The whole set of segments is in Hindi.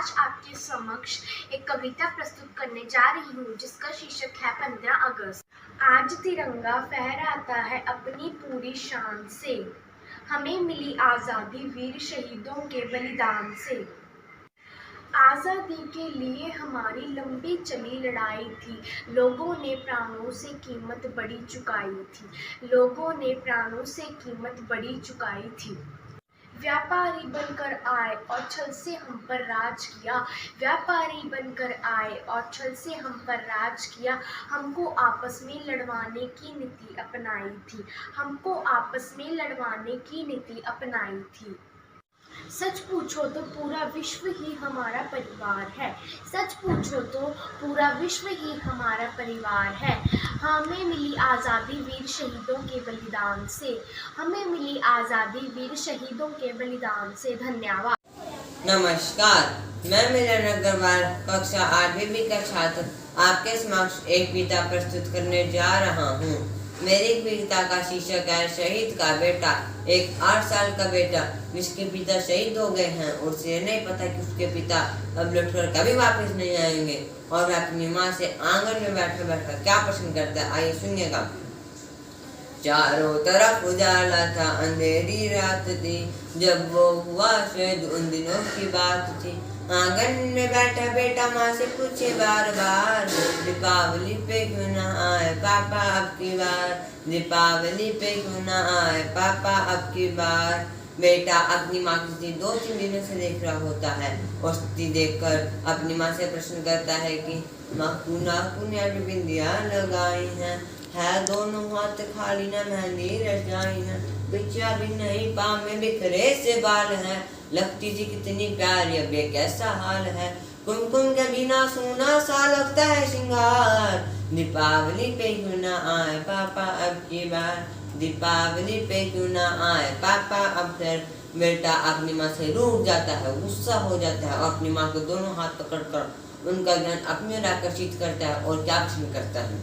आज आपके समक्ष एक कविता प्रस्तुत करने जा रही हूँ जिसका शीर्षक है 15 अगस्त। आज तिरंगा फहराता है अपनी पूरी शान से, हमें मिली आज़ादी वीर शहीदों के बलिदान से। आज़ादी के लिए हमारी लंबी चली लड़ाई थी, लोगों ने प्राणों से कीमत बड़ी चुकाई थी, लोगों ने प्राणों से कीमत बड़ी चुकाई थी। व्यापारी बनकर आए और छल से हम पर राज किया, व्यापारी बनकर आए और छल से हम पर राज किया। हमको आपस में लड़वाने की नीति अपनाई थी, हमको आपस में लड़वाने की नीति अपनाई थी। सच पूछो तो पूरा विश्व ही हमारा परिवार है, सच पूछो तो पूरा विश्व ही हमारा परिवार है। हमें मिली आज़ादी वीर शहीदों के बलिदान से, हमें मिली आज़ादी वीर शहीदों के बलिदान से। धन्यवाद। नमस्कार, मैं मिलन अग्रवाल कक्षा 8वीं बी का छात्र आपके समक्ष एक कविता प्रस्तुत करने जा रहा हूँ। मेरी कविता का शीर्षक है शहीद का बेटा। एक 8 साल का बेटा जिसके पिता शहीद हो गए हैं, उसे नहीं पता कि उसके पिता अब लौटकर कभी वापस नहीं आएंगे और वह अपनी माँ से आंगन में बैठा बैठा क्या पसंद करता है, आइए सुनिएगा। चारों तरफ उजाला था, अंधेरी रात थी, जब वो हुआ शहीद उन दिनों की बात थी। आंगन में बैठा बेटा माँ से पूछे बार बार, दीपावली पे क्यों ना आए पापा अब की बार, दीपावली पे क्यों ना आए पापा अब की बार। बेटा अपनी माँ की 2-3 दिनों से देख रहा होता है। औस्ती देखकर अपनी माँ से प्रश्न करता है कि माँ कुना बिंदिया लगाई है दोनों हाथ खाली न मेहंदी रच जाई है, बिछा भी नहीं पाँव में बिखरे से बाल है, लगती थी कितनी प्यारी अब ये कैसा हाल है, कुमकुम के बिना सूना सा लगता है श्रृंगार। दीपावली पे क्यों ना आए पापा अब की बार, दीपावली पे क्यों ना आए पापा अब फिर। बेटा अपनी माँ से रूठ जाता है, गुस्सा हो जाता है और अपनी माँ को दोनों हाथ पकड़कर उनका ध्यान अपनी ओर आकर्षित करता है और क्या पसंद करता है।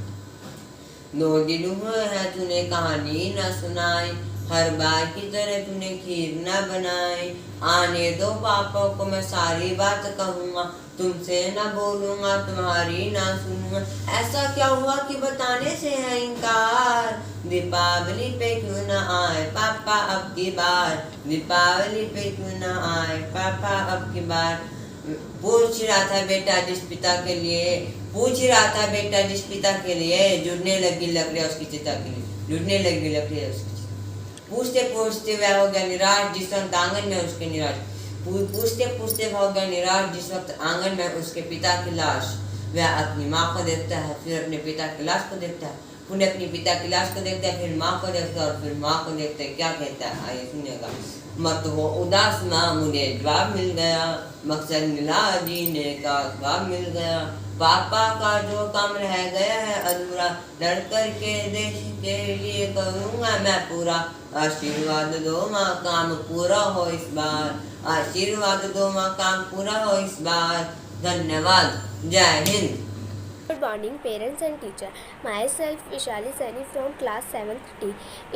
2 दिन हुए हैं तूने कहानी न सुनाई, हर बार की तरह तूने खीर न बनाई, आने दो पापा को मैं सारी बात कहूँगा, तुमसे न बोलूँगा तुम्हारी ना सुनूँगा। ऐसा क्या हुआ कि बताने से है इनकार, दीपावली पे क्यों न आए पापा अब की बार, दीपावली पे क्यों न आए पापा अब की बार। पूछ रहा था बेटा जिस पिता के लिए, पूछ रहा था बेटा जिस पिता के लिए जुड़ने लगी लकड़ियाँ उसकी चिता के लिए, जुड़ने लगी लकड़ियाँ उसकी चिता। पूछते पूछते वह हो गया निराश जिस वक्त आंगन में उसके निराश, पूछते पूछते वह हो गया निराश जिस वक्त आंगन में उसके पिता की लाश। वह अपनी माँ को देखता है, फिर अपने पिता की लाश को देखता है, पुनः अपनी पिता की लाश को देखता है, फिर माँ को देखता है और फिर माँ को देखता है क्या कहता है, आइए सुनिएगा। मत हो उदास माँ मुझे जवाब मिल गया, मकसद मिला जीने का जवाब मिल गया, पापा का जो काम रह गया है अधूरा, लड़ कर के देश के लिए करूँगा मैं पूरा। आशीर्वाद दो माँ काम पूरा हो इस बार, आशीर्वाद दो माँ काम पूरा हो इस बार। धन्यवाद। जय Hind. Good morning, parents and teacher. Myself, Vishali Saini from class 7th D.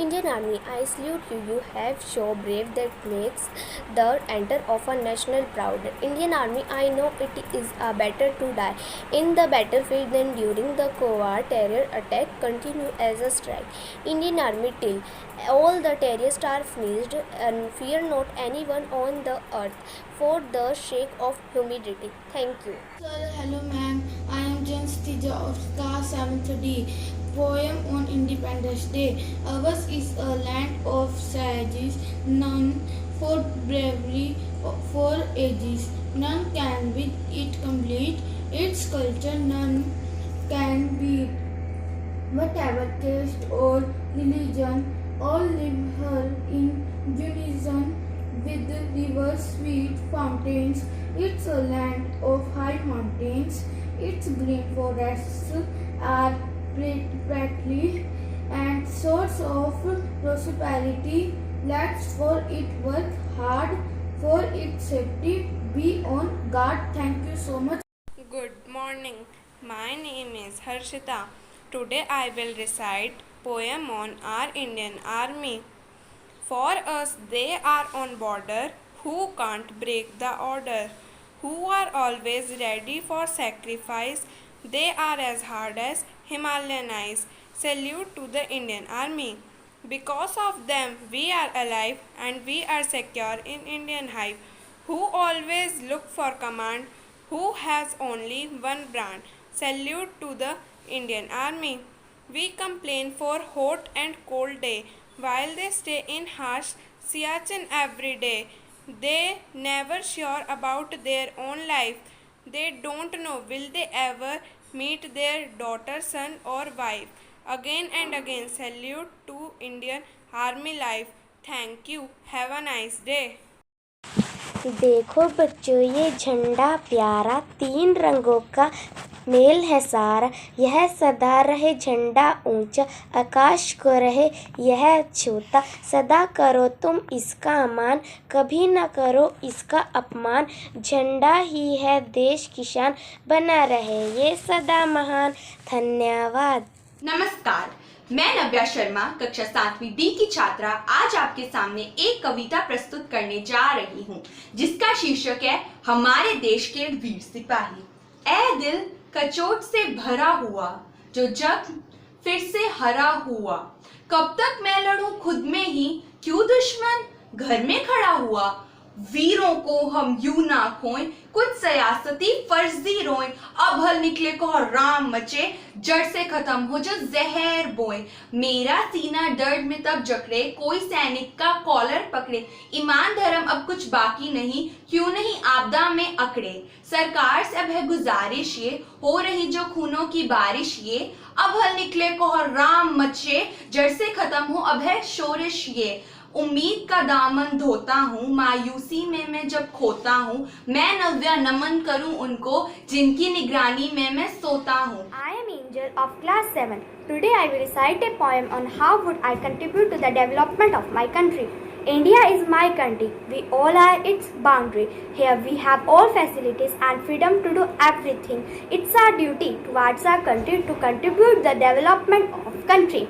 Indian Army, I salute you. You have shown brave that makes the enter of a national proud. Indian Army, I know it is better to die in the battlefield than during the covert terror attack. Continue as a strike. Indian Army till all the terrorists are finished, and fear not anyone on the earth for the sake of humanity. Thank you. Sir, hello ma'am. I am Jens Tija of class 7th D. Poem on Independence Day. Ours is a land of sages, none for bravery for ages. None can with it complete. Its culture none can beat. Whatever caste or religion, all live her in unison with the river's sweet fountains. It's a land of high mountains. Its green forests are plenty and source of prosperity. Let's for it work hard for its safety. Be on guard. Thank you so much. Good morning. My name is Harshita. Today I will recite poem on our Indian Army. For us they are on border, who can't break the order, who are always ready for sacrifice. They are as hard as Himalayan ice. Salute to the Indian Army. Because of them, we are alive and we are secure in Indian hive. Who always look for command, who has only one brand. Salute to the Indian Army. We complain for hot and cold day, while they stay in harsh Siachen every day. They never sure about their own life. They don't know will they ever meet their daughter, son or wife. Again and again salute to Indian Army life. Thank you. Have a nice day. देखो बच्चों, ये झंडा प्यारा 3 रंगों का मेल है सारा। यह सदा रहे झंडा ऊंचा, आकाश को रहे यह छूता। सदा करो तुम इसका मान, कभी न करो इसका अपमान। झंडा ही है देश की शान, बना रहे ये सदा महान। धन्यवाद। नमस्कार, मैं नव्या शर्मा कक्षा 7वीं डी की छात्रा आज आपके सामने एक कविता प्रस्तुत करने जा रही हूँ, जिसका शीर्षक है हमारे देश के वीर सिपाही। ऐ दिल कचोट से भरा हुआ, जो जख्म फिर से हरा हुआ, कब तक मैं लड़ूं खुद में ही, क्यों दुश्मन घर में खड़ा हुआ। वीरों को हम यूं ना खोएं, कुछ सियासती फर्जी रोएं। अब हल निकले को राम मचे, जड़ से खत्म हो जो जहर बोए। मेरा सीना दर्द में तब जकड़े, कोई सैनिक का कॉलर पकड़े। ईमान धर्म अब कुछ बाकी नहीं, क्यों नहीं आपदा में अकड़े। सरकार से अब है गुजारिश ये, हो रही जो खूनों की बारिश ये। अब हल निकले को राम मचे, जड़ से खत्म हो अब है शोरिश ये। उम्मीद का दामन धोता हूँ, मायूसी में मैं जब खोता हूँ। मैं नव्या नमन करूँ उनको, जिनकी निगरानी में मैं सोता हूँ। I am Angel of class 7. Today I will recite a poem on how would I contribute to the development of my country. India is my country. We all are its boundary. Here we have all facilities and freedom to do everything. It's our duty towards our country to contribute the development of country.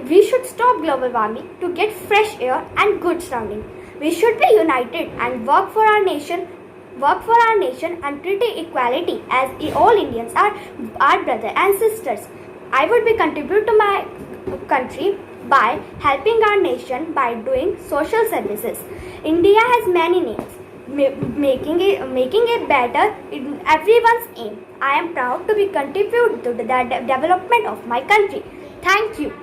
We should stop global warming to get fresh air and good surrounding. We should be united and work for our nation and treat equality as all Indians are our brothers and sisters. I would be contribute to my country by helping our nation by doing social services. India has many names, making it better in everyone's aim. I am proud to be contribute to the development of my country. Thank you.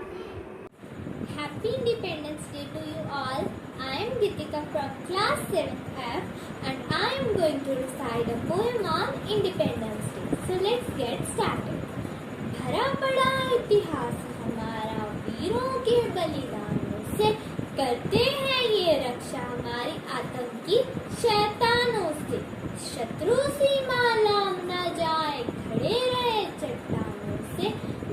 Happy Independence Day to you all. I am Gitika from class 7F and I am going to recite a poem on Independence Day. So let's get started. भरा पड़ा इतिहास हमारा वीरों के बलिदानों से, करते हैं ये रक्षा हमारी आतंकी शैतानों से। शत्रु सीमा लांघ न जाए, खड़े रहे चट्टानों से।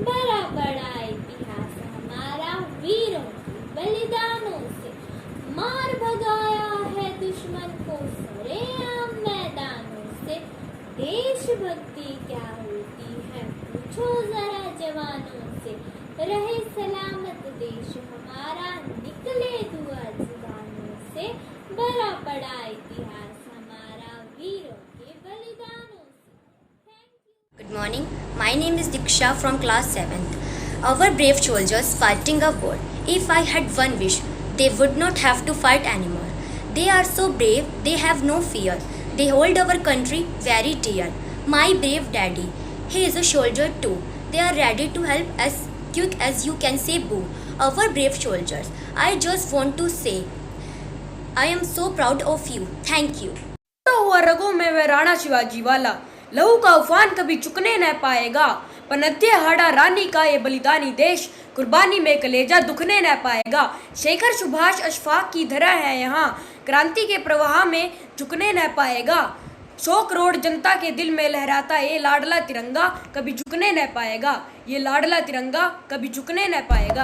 भरा पड़ा इतिहास हमारा वीरों के बलिदानों से, मार भगाया है दुश्मन को सरेआम मैदानों से। देशभक्ति क्या होती है पूछो जरा जवानों से, रहे सलामत देश हमारा निकले दुआ जुबानों से। भरा पड़ा इतिहास हमारा वीरों के बलिदानों से। Good morning. My name is Diksha from class 7th. Our brave soldiers fighting a war. If I had one wish, they would not have to fight anymore. They are so brave, they have no fear. They hold our country very dear. My brave daddy, he is a soldier too. They are ready to help as quick as you can say boo. Our brave soldiers, I just want to say, I am so proud of you. Thank you. तो हुआ रगों में वह राणा शिवाजी वाला, लहू का उफान कभी चुकने न पाएगा। पनत्य हाड़ा रानी का ये बलिदानी देश, कुर्बानी में कलेजा दुखने न पाएगा। शेखर सुभाष अशफाक की धरा है यहाँ, क्रांति के प्रवाह में झुकने न पाएगा। 100 करोड़ जनता के दिल में लहराता ये लाडला तिरंगा, कभी झुकने न पाएगा। ये लाडला तिरंगा कभी झुकने न पाएगा।